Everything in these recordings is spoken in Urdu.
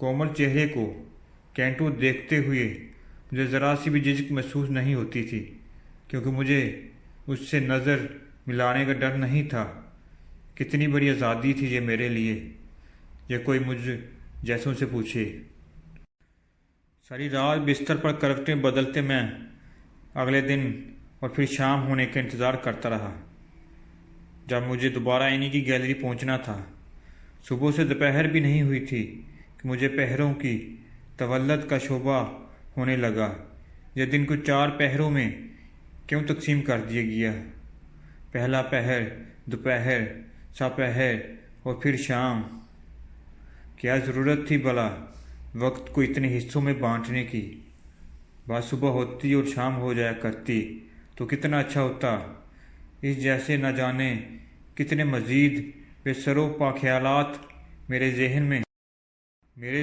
کومل چہرے کو کینٹو دیکھتے ہوئے مجھے ذرا سی بھی جھجک محسوس نہیں ہوتی تھی، کیونکہ مجھے اس سے نظر ملانے کا ڈر نہیں تھا۔ کتنی بڑی آزادی تھی یہ میرے لیے، یہ کوئی مجھ جیسوں سے پوچھے۔ ساری رات بستر پر کروٹیں بدلتے میں اگلے دن اور پھر شام ہونے کا انتظار کرتا رہا، جب مجھے دوبارہ عینی کی گیلری پہنچنا تھا۔ صبح سے دوپہر بھی نہیں ہوئی تھی کہ مجھے پہروں کی تولد کا شبہ ہونے لگا۔ یہ دن کو 4 پہروں میں کیوں تقسیم کر دیا گیا؟ پہلا پہر، دوپہر، سپہر اور پھر شام۔ کیا ضرورت تھی بھلا وقت کو اتنے حصوں میں بانٹنے کی؟ بات صبح ہوتی اور شام ہو جایا کرتی تو کتنا اچھا ہوتا۔ اس جیسے نہ جانے کتنے مزید بے سر و پا خیالات میرے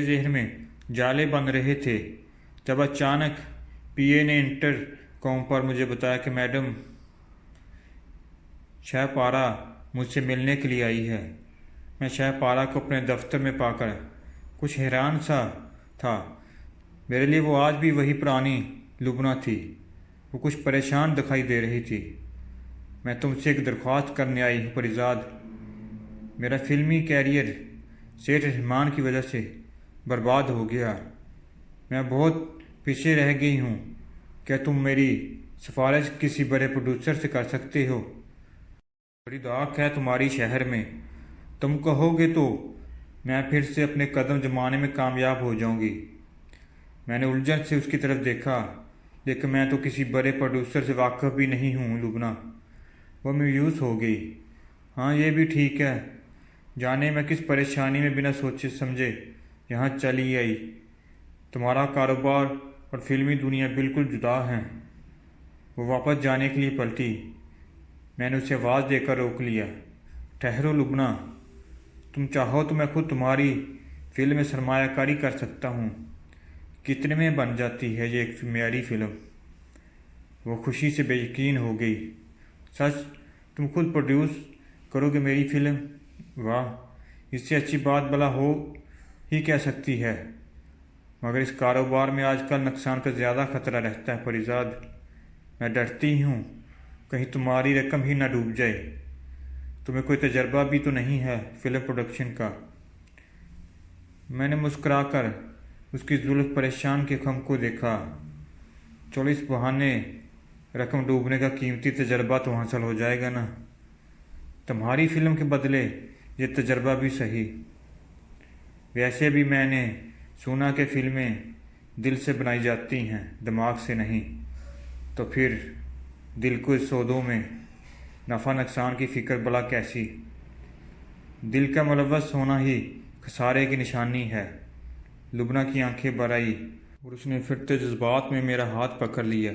ذہن میں جالے بن رہے تھے، جب اچانک پی اے نے انٹر کام پر مجھے بتایا کہ میڈم شہ پارہ مجھ سے ملنے کے لیے آئی ہے۔ میں شہ پارہ کو اپنے دفتر میں پا کر کچھ حیران سا تھا۔ میرے لیے وہ آج بھی وہی پرانی لبنہ تھی۔ وہ کچھ پریشان دکھائی دے رہی تھی۔ میں تم سے ایک درخواست کرنے آئی ہوں پریزاد۔ میرا فلمی کیریئر سیٹھ رحمان کی وجہ سے برباد ہو گیا۔ میں بہت پیچھے رہ گئی ہوں۔ کیا تم میری سفارش کسی بڑے پروڈیوسر سے کر سکتے ہو؟ بڑی دھاک ہے تمہاری شہر میں۔ تم کہو گے تو میں پھر سے اپنے قدم جمانے میں کامیاب ہو جاؤں گی۔ میں نے الجھن سے اس کی طرف دیکھا، لیکن میں تو کسی بڑے پروڈیوسر سے واقف بھی نہیں ہوں لبنہ۔ وہ مایوس ہو گئی۔ ہاں یہ بھی ٹھیک ہے، جانے میں کس پریشانی میں بنا سوچے سمجھے یہاں چلی آئی۔ تمہارا کاروبار اور فلمی دنیا بالکل جدا ہیں۔ وہ واپس جانے کے لیے پلٹی۔ میں نے اسے آواز دے کر روک لیا۔ ٹھہرو لبنہ، تم چاہو تو میں خود تمہاری فلم میں سرمایہ کاری کر سکتا ہوں۔ کتنے میں بن جاتی ہے یہ ایک معیاری فلم؟ وہ خوشی سے بے یقین ہو گئی۔ سچ؟ تم خود پروڈیوس کرو گے میری فلم؟ واہ، اس سے اچھی بات بھلا ہو ہی کیا سکتی ہے؟ مگر اس کاروبار میں آج کل نقصان کا زیادہ خطرہ رہتا ہے پریزاد۔ میں ڈرتی ہوں کہیں تمہاری رقم ہی نہ ڈوب جائے۔ تمہیں کوئی تجربہ بھی تو نہیں ہے فلم پروڈکشن کا؟ میں نے مسکرا کر اس کی زلف پریشان کے خم کو دیکھا۔ چلو اس بہانے رقم ڈوبنے کا قیمتی تجربہ تو حاصل ہو جائے گا نا۔ تمہاری فلم کے بدلے یہ تجربہ بھی صحیح۔ ویسے بھی میں نے سنا کہ فلمیں دل سے بنائی جاتی ہیں، دماغ سے نہیں۔ تو پھر دل کو اس سودوں میں نفع نقصان کی فکر بلا کیسی؟ دل کا ملوث ہونا ہی خسارے کی نشانی ہے۔ لبنہ کی آنکھیں بھر آئی اور اس نے پھرتے جذبات میں میرا ہاتھ پکڑ لیا۔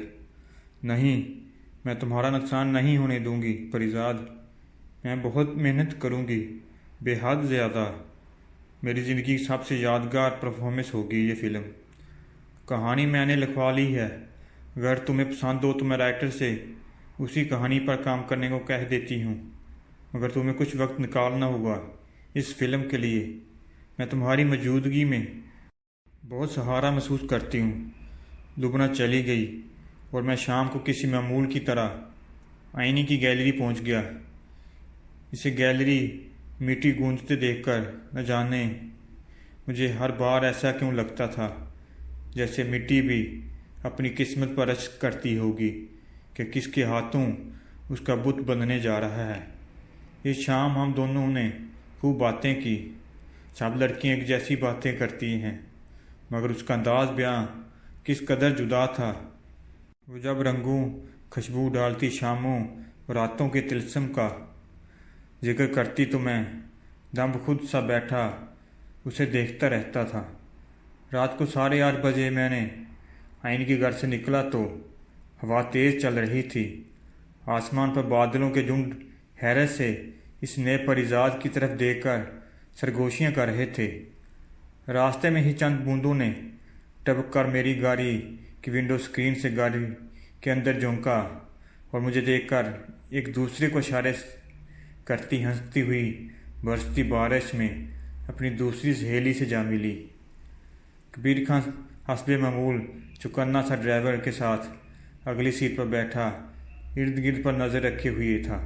نہیں، میں تمہارا نقصان نہیں ہونے دوں گی پریزاد۔ میں بہت محنت کروں گی، بے حد زیادہ۔ میری زندگی کی سب سے یادگار پرفارمنس ہوگی یہ فلم۔ کہانی میں نے لکھوا لی ہے۔ اگر تمہیں پسند ہو تو میں رائٹر سے اسی کہانی پر کام کرنے کو کہہ دیتی ہوں، مگر تمہیں کچھ وقت نکالنا ہوگا اس فلم کے لیے۔ میں تمہاری موجودگی میں بہت سہارا محسوس کرتی ہوں۔ لبنہ چلی گئی اور میں شام کو کسی معمول کی طرح عینی کی گیلری پہنچ گیا۔ اسے گیلری مٹی گونجتے دیکھ کر نہ جانے مجھے ہر بار ایسا کیوں لگتا تھا جیسے مٹی بھی اپنی قسمت پر رشک کرتی ہوگی کہ کس کے ہاتھوں اس کا بت بننے جا رہا ہے۔ اس شام ہم دونوں نے خوب باتیں کی۔ سب لڑکیاں ایک جیسی باتیں کرتی ہیں، مگر اس کا انداز بیاں کس قدر جدا تھا۔ وہ جب رنگوں، خوشبو ڈالتی شاموں اور راتوں کے طلسم کا ذکر کرتی تو میں دم خود سا بیٹھا اسے دیکھتا رہتا تھا۔ رات کو 8:30 بجے میں نے عین کے گھر سے نکلا تو ہوا تیز چل رہی تھی۔ آسمان پر بادلوں کے جھنڈ حیرت سے اس نئے پریزاد کی طرف دیکھ کر سرگوشیاں کر رہے تھے۔ راستے میں ہی چند بوندوں نے ٹپک کر میری گاڑی کی ونڈو اسکرین سے گاڑی کے اندر جھونکا اور مجھے دیکھ کر ایک دوسرے کو اشارے کرتی ہنستی ہوئی برستی بارش میں اپنی دوسری سہیلی سے جا ملی۔ کبیر خان حسب معمول چوکنا سا ڈرائیور کے ساتھ اگلی سیٹ پر بیٹھا ارد گرد پر نظر رکھے ہوئے تھا۔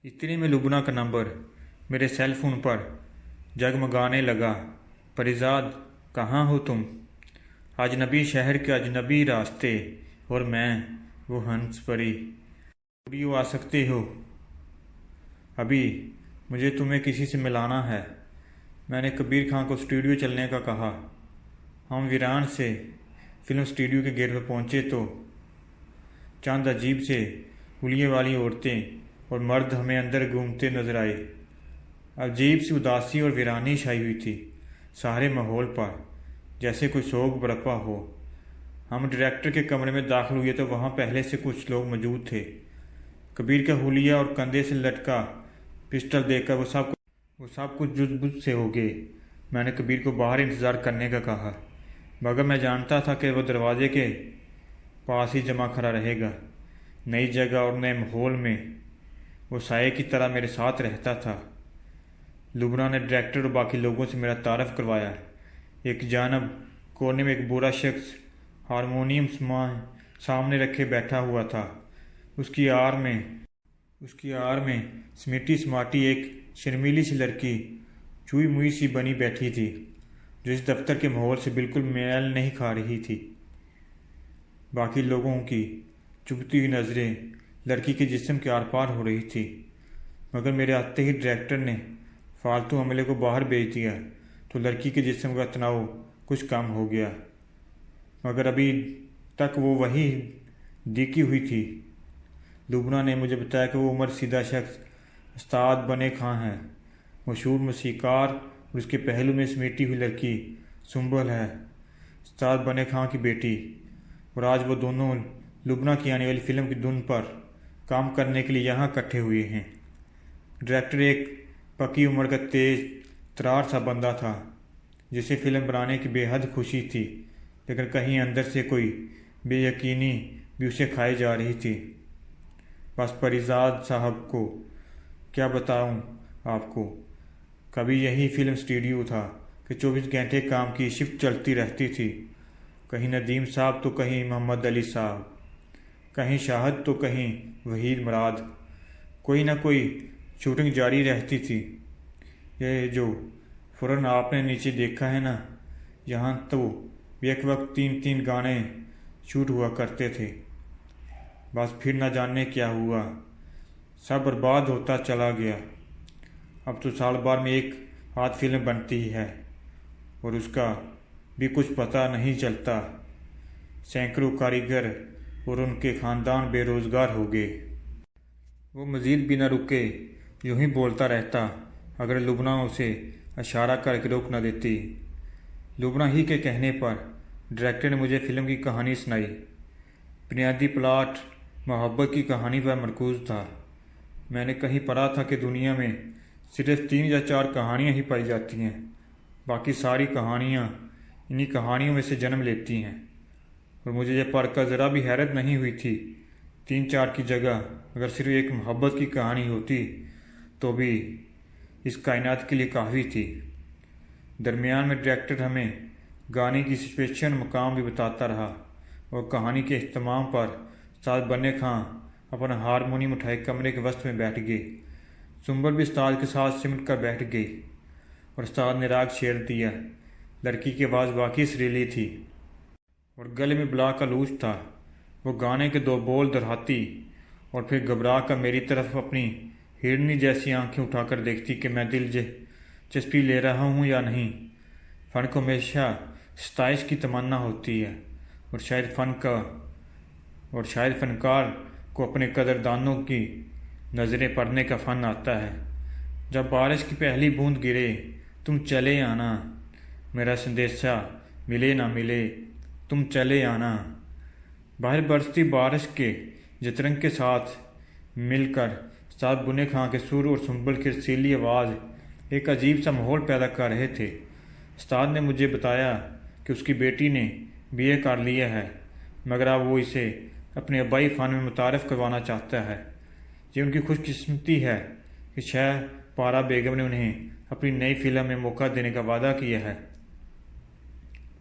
اتنے میں لبنہ کا نمبر میرے سیل فون پر جگمگانے لگا۔ پریزاد، کہاں ہو تم؟ اجنبی شہر کے اجنبی راستے، اور میں وہ ہنس پری۔ اسٹوڈیو آ سکتے ہو؟ ابھی مجھے تمہیں کسی سے ملانا ہے۔ میں نے کبیر خان کو اسٹوڈیو چلنے کا کہا۔ ہم ویران سے فلم اسٹوڈیو کے گیٹ پر پہنچے تو چند عجیب سے حلیے والی عورتیں اور مرد ہمیں اندر گھومتے نظر آئے۔ عجیب سی اداسی اور ویرانی چھائی ہوئی تھی سارے ماحول پر، جیسے کوئی سوگ برپا ہو۔ ہم ڈائریکٹر کے کمرے میں داخل ہوئے تو وہاں پہلے سے کچھ لوگ موجود تھے۔ کبیر کا حلیہ اور کندھے سے لٹکا پسٹل دیکھ کر وہ سب کچھ جز بج سے ہو گئے۔ میں نے کبیر کو باہر انتظار کرنے کا کہا، مگر میں جانتا تھا کہ وہ دروازے کے پاس ہی جمع کھڑا رہے گا۔ نئی جگہ اور نئے ماحول میں وہ سائے کی طرح میرے ساتھ رہتا تھا۔ لبنہ نے ڈائریکٹر اور باقی لوگوں سے میرا تعارف کروایا۔ ایک جانب کونے میں ایک بوڑھا شخص ہارمونیم سامنے رکھے بیٹھا ہوا تھا۔ اس کی آڑ میں سمیٹی سماٹی ایک شرمیلی سی لڑکی چوئی موئی سی بنی بیٹھی تھی، جو اس دفتر کے ماحول سے بالکل میل نہیں کھا رہی تھی۔ باقی لوگوں کی چبھتی ہوئی نظریں لڑکی کے جسم کے آر پار ہو رہی تھی، مگر میرے آتے ہی ڈائریکٹر نے فالتو عملے کو باہر بھیج دیا تو لڑکی کے جسم کا تناؤ کچھ کم ہو گیا، مگر ابھی تک وہ وہی دیکھی ہوئی تھی۔ لبنہ نے مجھے بتایا کہ وہ عمر سیدھا شخص استاد بنے خاں ہے، مشہور موسیقار، اور اس کے پہلو میں سمیٹی ہوئی لڑکی سنبل ہے، استاد بنے خاں کی بیٹی، اور آج وہ دونوں لبنہ کی آنے والی فلم کی دھن پر کام کرنے کے لیے یہاں اکٹھے ہوئے ہیں۔ ڈائریکٹر ایک پکی عمر کا تیز ترار سا بندہ تھا، جسے فلم بنانے کی بے حد خوشی تھی، لیکن کہیں اندر سے کوئی بے یقینی بھی اسے کھائی جا رہی تھی۔ بس پریزاد صاحب کو کیا بتاؤں آپ کو، کبھی یہی فلم اسٹوڈیو تھا کہ 24 گھنٹے کام کی شفٹ چلتی رہتی تھی۔ کہیں ندیم صاحب تو کہیں محمد علی صاحب، کہیں شاہد تو کہیں وحید مراد، کوئی نہ کوئی شوٹنگ جاری رہتی تھی۔ یہ جو فوراً آپ نے نیچے دیکھا ہے نا، یہاں تو ایک وقت 3 گانے شوٹ ہوا کرتے تھے۔ بس پھر نہ جانے کیا ہوا، سب برباد ہوتا چلا گیا۔ اب تو سال بھر میں ایک آدھ فلم بنتی ہے اور اس کا بھی کچھ پتہ نہیں چلتا۔ سینکڑوں کاریگر اور ان کے خاندان بے روزگار ہو گئے۔ وہ مزید بھی نہ رکے، یوں ہی بولتا رہتا اگر لبنہ اسے اشارہ کر کے روک نہ دیتی۔ لبنہ ہی کے کہنے پر ڈائریکٹر نے مجھے فلم کی کہانی سنائی۔ بنیادی پلاٹ محبت کی کہانی پر مرکوز تھا۔ میں نے کہیں پڑھا تھا کہ دنیا میں صرف 3 یا 4 کہانیاں ہی پائی جاتی ہیں، باقی ساری کہانیاں انہی کہانیوں میں سے جنم لیتی ہیں، اور مجھے یہ پڑھ کر ذرا بھی حیرت نہیں ہوئی تھی۔ 3-4 کی جگہ اگر صرف ایک محبت کی کہانی ہوتی تو بھی اس کائنات کے لیے کافی تھی۔ درمیان میں ڈائریکٹر ہمیں گانے کی سچویشن مقام بھی بتاتا رہا، اور کہانی کے اختتام پر استاد بنے خاں اپنا ہارمونیم اٹھائے کمرے کے وسط میں بیٹھ گئے۔ سنبل بھی استاد کے ساتھ سمٹ کر بیٹھ گئی، اور استاد نے راگ چھیڑ دیا۔ لڑکی کی آواز واقعی سریلی تھی اور گلے میں بلا کا لوچ تھا۔ وہ گانے کے 2 بول دہراتی اور پھر گھبرا کر میری طرف اپنی ہرنی جیسی آنکھیں اٹھا کر دیکھتی کہ میں دلچسپی لے رہا ہوں یا نہیں۔ فن کو ہمیشہ ستائش کی تمنا ہوتی ہے، اور شاید فنکار کو اپنے قدردانوں کی نظریں پڑھنے کا فن آتا ہے۔ جب بارش کی پہلی بوند گرے، تم چلے آنا، میرا سندیشہ ملے نہ ملے، تم چلے آنا۔ باہر برستی بارش کے جترنگ کے ساتھ مل کر استاد بنے خاں کے سر اور سنبل کی رسیلی آواز ایک عجیب سا ماحول پیدا کر رہے تھے۔ استاد نے مجھے بتایا کہ اس کی بیٹی نے BA کر لیا ہے، مگر اب وہ اسے اپنے آبائی فن میں متعارف کروانا چاہتا ہے۔ یہ ان کی خوش قسمتی ہے کہ شہ پارہ بیگم نے انہیں اپنی نئی فلم میں موقع دینے کا وعدہ کیا ہے۔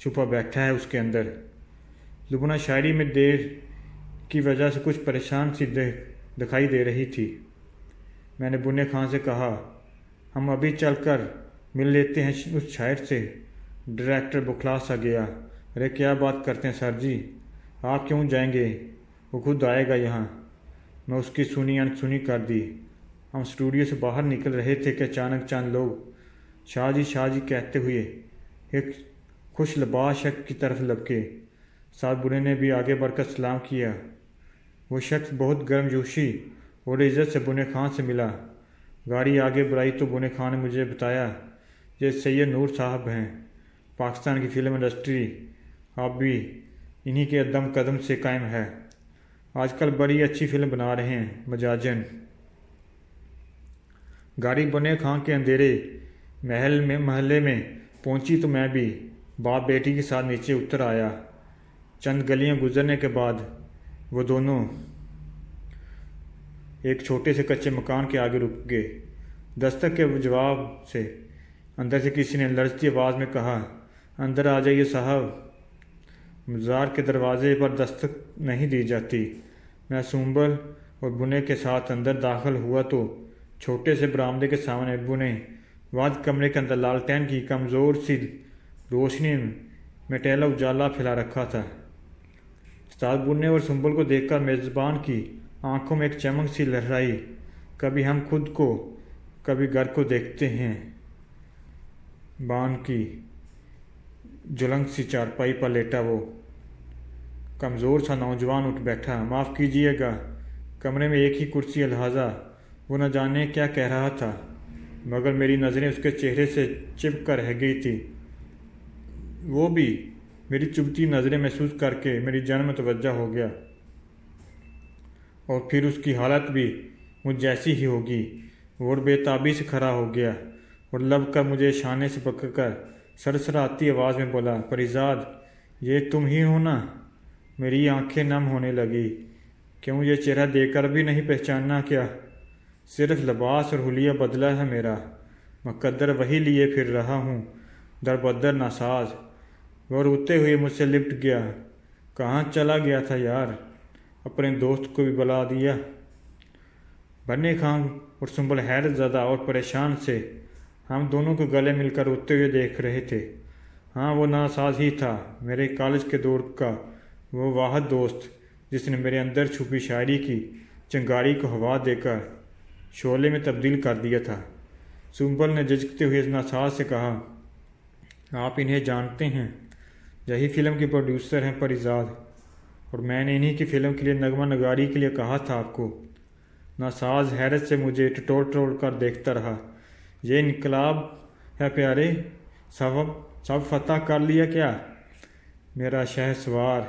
چھپا بیٹھا ہے اس کے اندر۔ لبنہ شاعری میں دیر کی وجہ سے کچھ پریشان سی دکھائی دے رہی تھی۔ میں نے بنے خان سے کہا، ہم ابھی چل کر مل لیتے ہیں اس شاعر سے۔ ڈائریکٹر بکھلا سا گیا۔ ارے کیا بات کرتے ہیں سر جی، آپ کیوں جائیں گے؟ وہ خود آئے گا یہاں۔ میں اس کی سنی انسنی کر دی۔ ہم اسٹوڈیو سے باہر نکل رہے تھے کہ اچانک چند لوگ شاہ جی کہتے ہوئے ایک خوش لباس شخص کی طرف لپکے۔ ساتھ بنے نے بھی آگے بڑھ کر سلام کیا۔ وہ شخص بہت گرم جوشی اور عزت سے بنے خان سے ملا۔ گاڑی آگے بڑھائی تو بنے خان نے مجھے بتایا، یہ سید نور صاحب ہیں، پاکستان کی فلم انڈسٹری اب بھی انہی کے قدم سے قائم ہے۔ آج کل بڑی اچھی فلم بنا رہے ہیں مجاجن۔ گاڑی بنے خان کے اندھیرے محلے میں پہنچی تو میں بھی باپ بیٹی کے ساتھ نیچے اتر آیا۔ چند گلیاں گزرنے کے بعد وہ دونوں ایک چھوٹے سے کچے مکان کے آگے رک گئے۔ دستک کے جواب سے اندر سے کسی نے لرزتی آواز میں کہا، اندر آ جائیے صاحب، مزار کے دروازے پر دستک نہیں دی جاتی۔ میں سنبل اور بنے کے ساتھ اندر داخل ہوا تو چھوٹے سے برآمدے کے سامنے بنے واد کمرے کے اندر لالٹین کی کمزور سی روشنی میں ٹیلا اجالا پھیلا رکھا تھا۔ استاد بنے اور سنبل کو دیکھ کر میزبان کی آنکھوں میں ایک چمک سی لہرائی۔ کبھی ہم خود کو کبھی گھر کو دیکھتے ہیں۔ بان کی جلنگ سی چارپائی پر لیٹا وہ کمزور سا نوجوان اٹھ بیٹھا۔ معاف کیجیے گا، کمرے میں ایک ہی کرسی الحاظہ۔ وہ نہ جانے کیا کہہ رہا تھا، مگر میری نظریں اس کے چہرے سے چپک کر رہ گئی تھی۔ وہ بھی میری چبھتی نظریں محسوس کر کے میری جان میں توجہ ہو گیا، اور پھر اس کی حالت بھی مجھ جیسی ہی ہوگی۔ وہ بے تابی سے کھڑا ہو گیا اور لب کر مجھے شانے سے پکڑ کر سرسراتی آواز میں بولا، پریزاد یہ تم ہی ہو نا؟ میری آنکھیں نم ہونے لگی۔ کیوں یہ چہرہ دیکھ کر بھی نہیں پہچاننا کیا؟ صرف لباس اور حلیہ بدلا ہے میرا، مقدر وہی لیے پھر رہا ہوں، در بدر ناساز۔ وہ روتے ہوئے مجھ سے لپٹ گیا۔ کہاں چلا گیا تھا یار؟ اپنے دوست کو بھی بلا دیا۔ بنے خان اور سنبل حیرت زدہ اور پریشان سے ہم دونوں کو گلے مل کر روتے ہوئے دیکھ رہے تھے۔ ہاں وہ ناساز ہی تھا، میرے کالج کے دور کا وہ واحد دوست جس نے میرے اندر چھپی شاعری کی چنگاری کو ہوا دے کر شعلے میں تبدیل کر دیا تھا۔ سنبل نے جھجکتے ہوئے ناساز سے کہا، آپ انہیں جانتے ہیں؟ یہی فلم کے پروڈیوسر ہیں پریزاد، اور میں نے انہی کی فلم کے لیے نغمہ نگاری کے لیے کہا تھا آپ کو۔ ناساز حیرت سے مجھے ٹٹول کر دیکھتا رہا۔ یہ انقلاب ہے پیارے، سب فتح کر لیا کیا؟ میرا شہ سوار،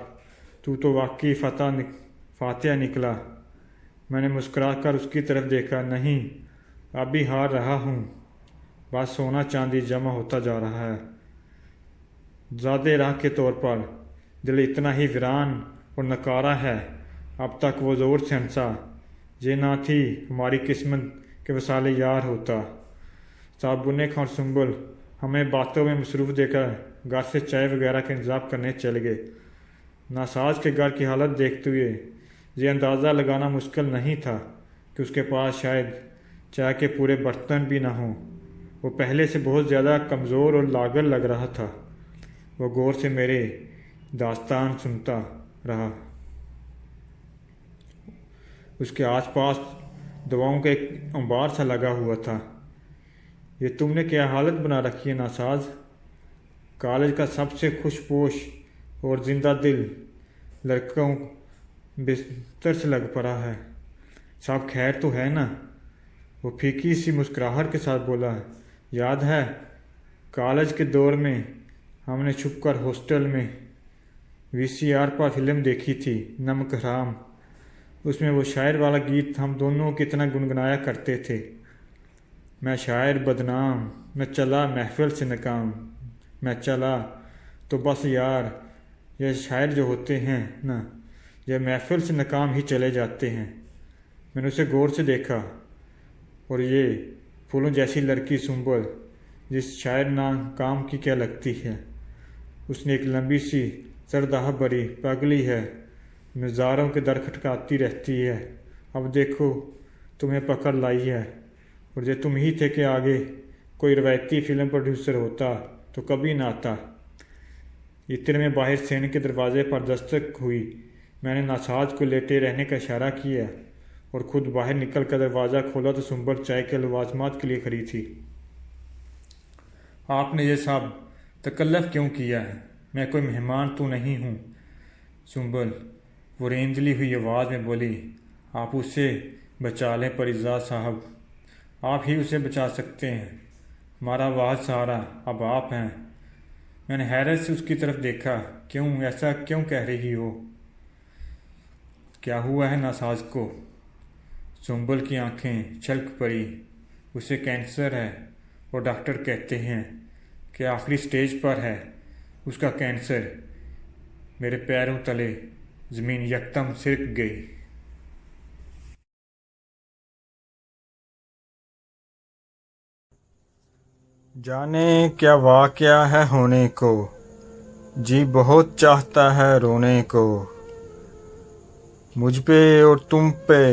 تو واقعی فاتح نکلا۔ میں نے مسکرا کر اس کی طرف دیکھا۔ نہیں، اب بھی ہار رہا ہوں، بس سونا چاندی جمع ہوتا جا رہا ہے۔ زیادہ راہ کے طور پر دل اتنا ہی ویران اور نکارا ہے، اب تک وہ زور سے ہنسا۔ یہ نہ تھی ہماری قسمت کہ وصال یار ہوتا۔ صاحب بنے خان اور سنبل ہمیں باتوں میں مصروف دے کر گھر سے چائے وغیرہ کا انتظام کرنے چلے گئے۔ ناساز کے گھر کی حالت دیکھتے ہوئے یہ اندازہ لگانا مشکل نہیں تھا کہ اس کے پاس شاید چائے کے پورے برتن بھی نہ ہوں۔ وہ پہلے سے بہت زیادہ کمزور اور لاغر لگ رہا تھا۔ وہ غور سے میرے داستان سنتا رہا۔ اس کے آس پاس دواؤں کا ایک انبار سا لگا ہوا تھا۔ یہ تم نے کیا حالت بنا رکھی ہے ناساز؟ کالج کا سب سے خوش پوش اور زندہ دل لڑکوں بستر سے لگ پڑا ہے۔ سب خیر تو ہے نا؟ وہ پھیکی سی مسکراہٹ کے ساتھ بولا، یاد ہے کالج کے دور میں ہم نے چھپ کر ہاسٹل میں VCR پر فلم دیکھی تھی نمک حرام۔ اس میں وہ شاعر والا گیت ہم دونوں کتنا گنگنایا کرتے تھے، میں شاعر بدنام، میں چلا محفل سے ناکام، میں چلا تو بس یار یہ شاعر جو ہوتے ہیں نا، یہ محفل سے ناکام ہی چلے جاتے ہیں۔ میں نے اسے غور سے دیکھا، اور یہ پھولوں جیسی لڑکی سنبل جس شاعر ناکام کی کیا لگتی ہے؟ اس نے ایک لمبی سی سردہ بری پگڑی ہے، مزاروں کے در کھٹکاتی رہتی ہے۔ اب دیکھو تمہیں پکڑ لائی ہے، اور یہ تم ہی تھے کہ آگے کوئی روایتی فلم پروڈیوسر ہوتا تو کبھی نہ آتا۔ اتنے میں باہر سین کے دروازے پر دستک ہوئی۔ میں نے ناساز کو لیٹے رہنے کا اشارہ کیا اور خود باہر نکل کر دروازہ کھولا تو سنبل چائے کے لوازمات کے لیے کھڑی تھی۔ آپ نے یہ سب تکلف کیوں کیا ہے؟ میں کوئی مہمان تو نہیں ہوں۔ سنبل وہ رینجلی ہوئی آواز میں بولی، آپ اسے بچا لیں پریزاد صاحب، آپ ہی اسے بچا سکتے ہیں، ہمارا واحد سہارا اب آپ ہیں۔ میں نے حیرت سے اس کی طرف دیکھا۔ کیوں ایسا کیوں کہہ رہی ہو؟ کیا ہوا ہے ناساز کو؟ سنبل کی آنکھیں چھلک پڑی۔ اسے کینسر ہے اور ڈاکٹر کہتے ہیں کہ آخری سٹیج پر ہے اس کا کینسر۔ میرے پیروں تلے زمین یکدم سرک گئی۔ جانے کیا واقعہ ہے ہونے کو، جی بہت چاہتا ہے رونے کو، مجھ پہ اور تم پہ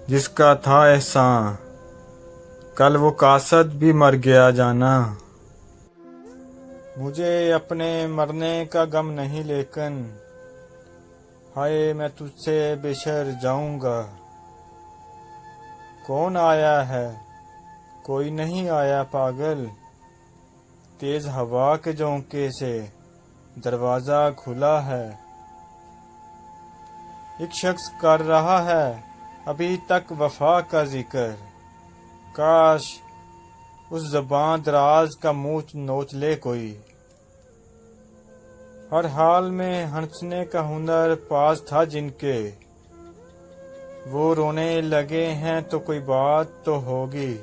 جس کا تھا احسان، کل وہ قاصد بھی مر گیا جانا۔ مجھے اپنے مرنے کا غم نہیں لیکن ہائے میں تجھ سے بچھڑ جاؤں گا۔ کون آیا ہے؟ کوئی نہیں آیا پاگل، تیز ہوا کے جھونکے سے دروازہ کھلا ہے۔ ایک شخص کر رہا ہے ابھی تک وفا کا ذکر، کاش اس زبان دراز کا منہ نوچ لے کوئی۔ ہر حال میں ہنسنے کا ہنر پاس تھا جن کے، وہ رونے لگے ہیں تو کوئی بات تو ہوگی۔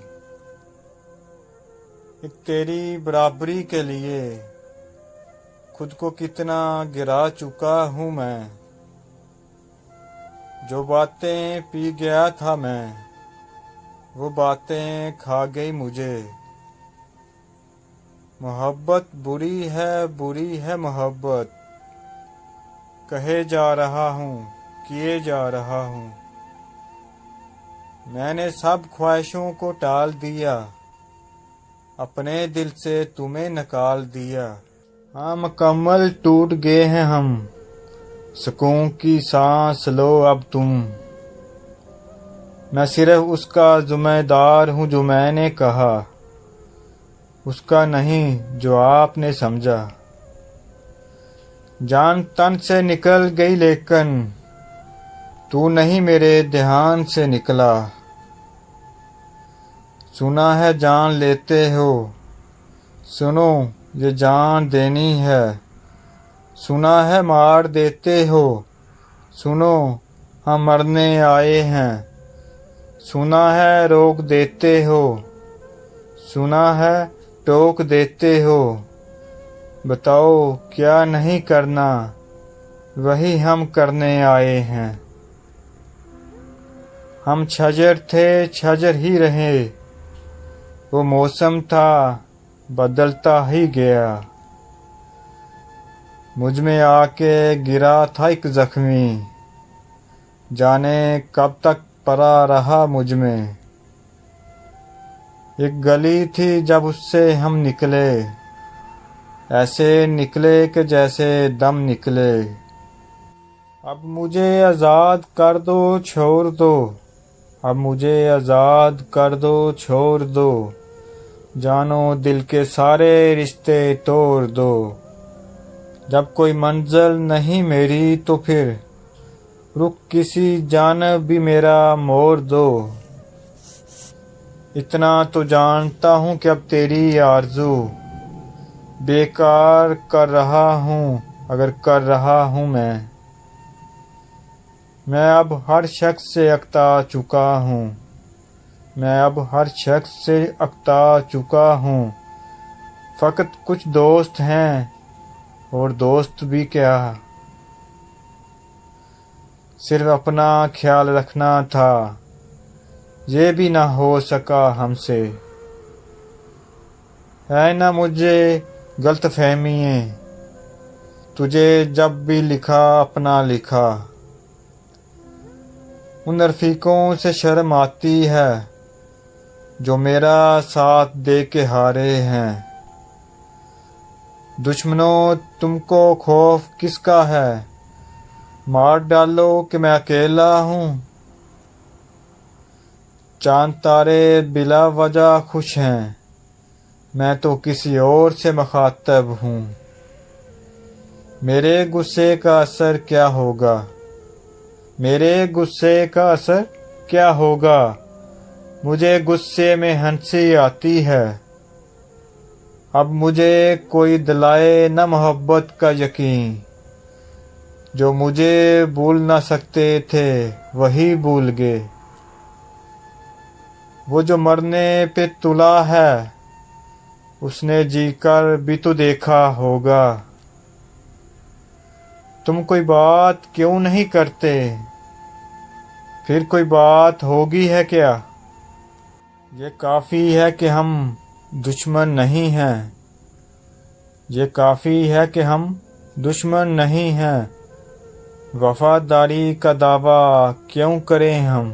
ایک تیری برابری کے لیے خود کو کتنا گرا چکا ہوں میں، جو باتیں پی گیا تھا میں وہ باتیں کھا گئی مجھے۔ محبت بری ہے محبت، کہے جا رہا ہوں کیے جا رہا ہوں۔ میں نے سب خواہشوں کو ٹال دیا، اپنے دل سے تمہیں نکال دیا۔ ہاں مکمل ٹوٹ گئے ہیں ہم، سکون کی سانس لو اب تم۔ میں صرف اس کا ذمہ دار ہوں جو میں نے کہا، اس کا نہیں جو آپ نے سمجھا۔ جان تن سے نکل گئی لیکن تو نہیں میرے دھیان سے نکلا۔ سنا ہے جان لیتے ہو، سنو یہ جان دینی ہے۔ سنا ہے مار دیتے ہو، سنو ہم مرنے آئے ہیں۔ سنا ہے روک دیتے ہو، سنا ہے ٹوک دیتے ہو۔ بتاؤ کیا نہیں کرنا، وہی ہم کرنے آئے ہیں۔ ہم چھجر تھے چھجر ہی رہے، وہ موسم تھا بدلتا ہی گیا۔ مجھ میں آ کے گرا تھا ایک زخمی، جانے کب تک پڑا رہا مجھ میں۔ ایک گلی تھی جب اس سے ہم نکلے، ایسے نکلے کہ جیسے دم نکلے۔ اب مجھے آزاد کر دو چھوڑ دو، اب مجھے آزاد کر دو چھوڑ دو، جانو دل کے سارے رشتے توڑ دو۔ جب کوئی منزل نہیں میری تو پھر رخ کسی جانب بھی میرا موڑ دو۔ اتنا تو جانتا ہوں کہ اب تیری آرزو بیکار کر رہا ہوں اگر کر رہا ہوں میں اب ہر شخص سے اکتا چکا ہوں، میں اب ہر شخص سے اکتا چکا ہوں۔ فقط کچھ دوست ہیں اور دوست بھی کیا، صرف اپنا خیال رکھنا تھا، یہ بھی نہ ہو سکا ہم سے۔ ہے نہ مجھے غلط فہمییں، تجھے جب بھی لکھا اپنا لکھا۔ ان رفیقوں سے شرم آتی ہے جو میرا ساتھ دے کے ہارے ہیں۔ دشمنوں تم کو خوف کس کا ہے، مار ڈالو کہ میں اکیلا ہوں۔ چاند تارے بلا وجہ خوش ہیں، میں تو کسی اور سے مخاطب ہوں۔ میرے غصے کا اثر کیا ہوگا، میرے غصے کا اثر کیا ہوگا، مجھے غصے میں ہنسی آتی ہے۔ اب مجھے کوئی دلائے نہ محبت کا یقین، جو مجھے بھول نہ سکتے تھے وہی بھول گئے۔ وہ جو مرنے پہ تلا ہے اس نے جی کر بھی تو دیکھا ہوگا۔ تم کوئی بات کیوں نہیں کرتے، پھر کوئی بات ہوگی ہے کیا؟ یہ کافی ہے کہ ہم دشمن نہیں ہیں، یہ کافی ہے کہ ہم دشمن نہیں ہیں، وفاداری کا دعویٰ کیوں کریں ہم؟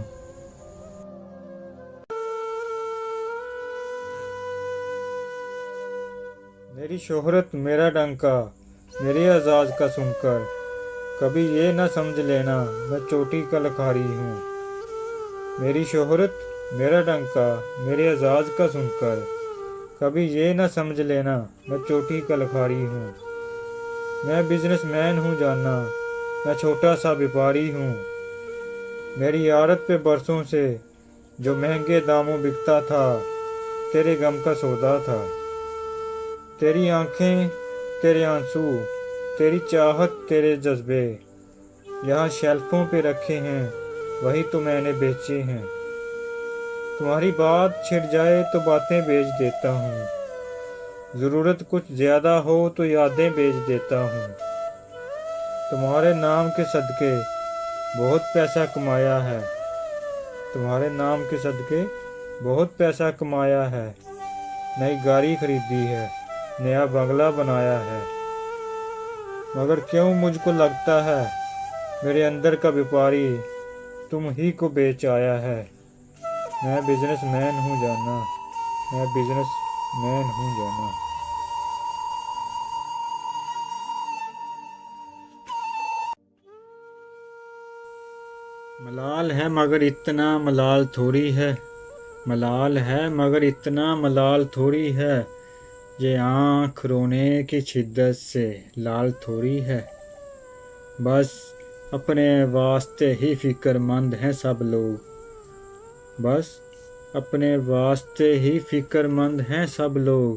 میری شہرت میرا ڈنکا میرے اعزاز کا سن کر کبھی یہ نہ سمجھ لینا میں چوٹی کا لکھاری ہوں۔ میری شہرت میرا ڈنکا میرے اعزاز کا سن کر کبھی یہ نہ سمجھ لینا میں چوٹی کا لکھاری ہوں۔ میں بزنس مین ہوں جانا، میں چھوٹا سا بیپاری ہوں۔ میری عادت پہ برسوں سے جو مہنگے داموں بکتا تھا تیرے غم کا سودا تھا۔ تیری آنکھیں تیرے آنسو، تیری چاہت تیرے جذبے یہاں شیلفوں پہ رکھے ہیں، وہی تو میں نے بیچے ہیں۔ تمہاری بات چھٹ جائے تو باتیں بیچ دیتا ہوں، ضرورت کچھ زیادہ ہو تو یادیں بیچ دیتا ہوں۔ تمہارے نام کے صدقے بہت پیسہ کمایا ہے، تمہارے نام کے صدقے بہت پیسہ کمایا ہے۔ نئی گاڑی خریدی ہے، نیا بنگلہ بنایا ہے، مگر کیوں مجھ کو لگتا ہے میرے اندر کا بیپاری تم ہی کو بیچ آیا ہے۔ میں بزنس مین ہوں جانا، میں بزنس مین ہوں جانا۔ ملال ہے مگر اتنا ملال تھوڑی ہے، ملال ہے مگر اتنا ملال تھوڑی ہے، یہ آنکھ رونے کی شدت سے لال تھوڑی ہے۔ بس اپنے واسطے ہی فکر مند ہیں سب لوگ، بس اپنے واسطے ہی فکر مند ہیں سب لوگ،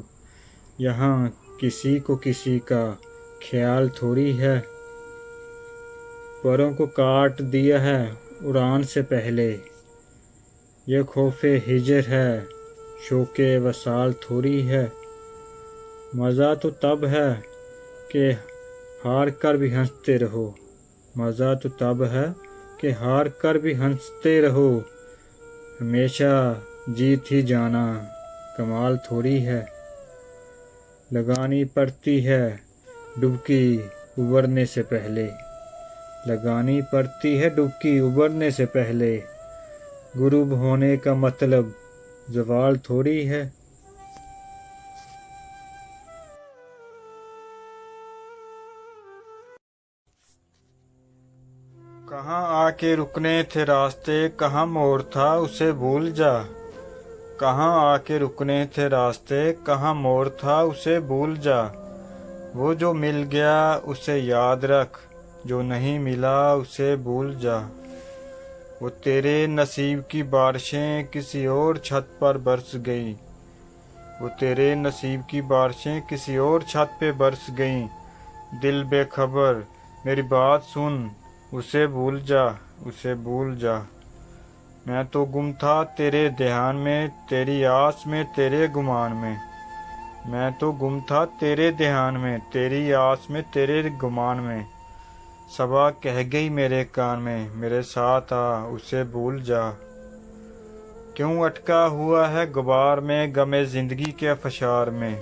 یہاں کسی کو کسی کا خیال تھوڑی ہے۔ پروں کو کاٹ دیا ہے اڑان سے پہلے، یہ خوف ہجر ہے شوق وصال تھوڑی ہے۔ مزہ تو تب ہے کہ ہار کر بھی ہنستے رہو، مزہ تو تب ہے کہ ہار کر بھی ہنستے رہو، ہمیشہ جیت ہی جانا کمال تھوڑی ہے۔ لگانی پڑتی ہے ڈبکی ابھرنے سے پہلے، لگانی پڑتی ہے ڈبکی ابھرنے سے پہلے، غروب ہونے کا مطلب زوال تھوڑی ہے۔ کہاں آ کے رکنے تھے راستے، کہاں موڑ تھا اسے بھول جا، کہاں آ کے رکنے تھے راستے، کہاں موڑ تھا اسے بھول جا، وہ جو مل گیا اسے یاد رکھ، جو نہیں ملا اسے بھول جا۔ وہ تیرے نصیب کی بارشیں کسی اور چھت پر برس گئیں، وہ تیرے نصیب کی بارشیں کسی اور چھت پہ برس گئیں، دل بے خبر میری بات سن، اسے بھول جا، اسے بھول جا۔ میں تو گم تھا تیرے دھیان میں، تیری آس میں، تیرے گمان میں، میں تو گم تھا تیرے دھیان میں، تیری آس میں، تیرے گمان میں، صبا کہہ گئی میرے کان میں، میرے ساتھ آ اسے بھول جا۔ کیوں اٹکا ہوا ہے غبار میں غم زندگی کے فشار میں،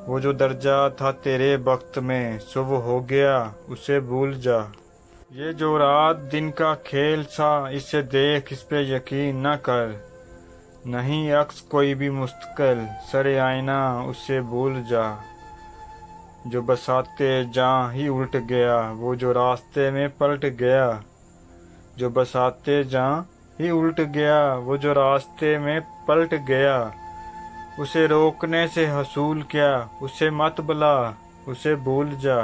وہ جو درجہ تھا تیرے وقت میں صبح ہو گیا اسے بھول جا۔ یہ جو رات دن کا کھیل تھا اسے دیکھ اس پہ یقین نہ کر، نہیں عکس کوئی بھی مستقل سر آئینہ اسے بھول جا۔ جو بساتے جاں ہی الٹ گیا وہ جو راستے میں پلٹ گیا، جو بساتے جاں ہی الٹ گیا وہ جو راستے میں پلٹ گیا۔ اسے روکنے سے حصول کیا، اسے مت بلا، اسے بھول جا۔